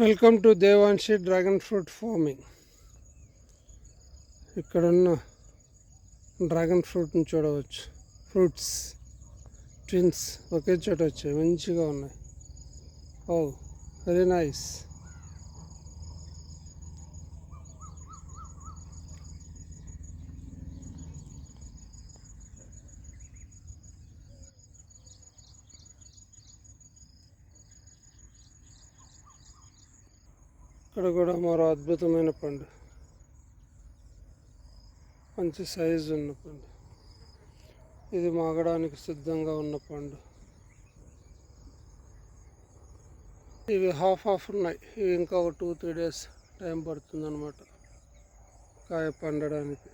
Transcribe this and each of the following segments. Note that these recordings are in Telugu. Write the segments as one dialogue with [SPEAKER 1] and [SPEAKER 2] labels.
[SPEAKER 1] Welcome to Devanshi dragon fruit farming. ఇక్కడున్న డ్రాగన్ ఫ్రూట్ని చూడవచ్చు. ఫ్రూట్స్ ట్విన్స్ ఒకే చోట వచ్చాయి, మంచిగా ఉన్నాయి. ఓ వెరీ నైస్. ఇక్కడ కూడా మరో అద్భుతమైన పండు, మంచి సైజు ఉన్న పండు. ఇది మాగడానికి సిద్ధంగా ఉన్న పండు. ఇవి హాఫ్ ఉన్నాయి. ఇవి ఇంకా ఒక 2-3 days టైం పడుతుంది అన్నమాట కాయ పండడానికి.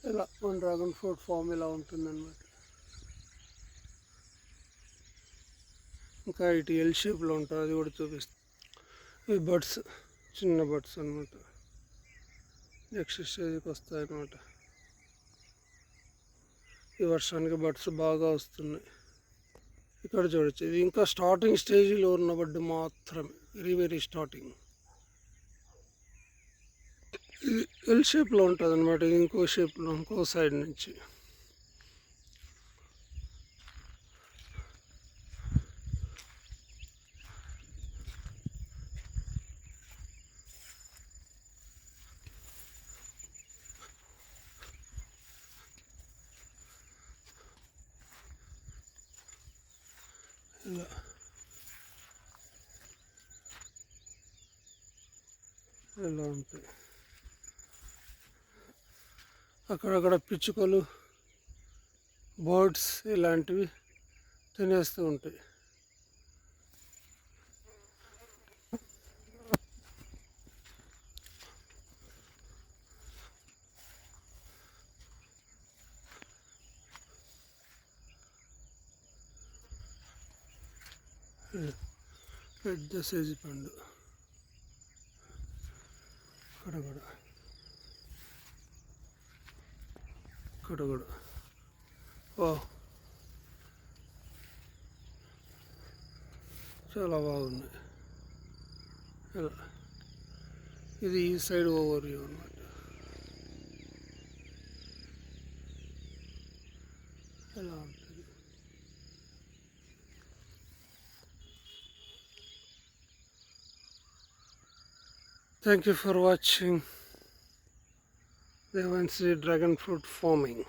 [SPEAKER 1] ఇలా మన డ్రాగన్ ఫ్రూట్ ఫామ్ ఇలా ఉంటుందన్నమాట. ఇంకా ఇటు ఎల్ షేప్లో ఉంటుంది, అది కూడా చూపిస్తుంది. ఇవి బడ్స్, చిన్న బడ్స్ అనమాట. నెక్స్ట్ స్టేజ్కి వస్తాయి అన్నమాట. ఈ వర్షానికి బడ్స్ బాగా వస్తున్నాయి. ఇక్కడ చూడొచ్చు, ఇది ఇంకా స్టార్టింగ్ స్టేజ్లో ఉన్న బడ్ మాత్రమే, వెరీ స్టార్టింగ్. ఇది ఎల్ షేప్లో ఉంటుంది అనమాట. ఇది ఇంకో షేప్లో, ఇంకో సైడ్ నుంచి. ఇలా ఉంటాయి. అక్కడక్కడ పిచ్చుకలు, బర్డ్స్ ఇలాంటివి తినేస్తూ ఉంటాయి. పెద్ద సైజు పండు. ఇక్కడ కూడా ఓ చాలా బాగున్నాయి. ఇలా ఇది ఈ సైడ్ ఓవర్ వ్యూ అనమాట. ఎలా ఉంటుంది. Thank you for watching Devanshi Dragon Fruit Farming.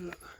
[SPEAKER 1] Yeah.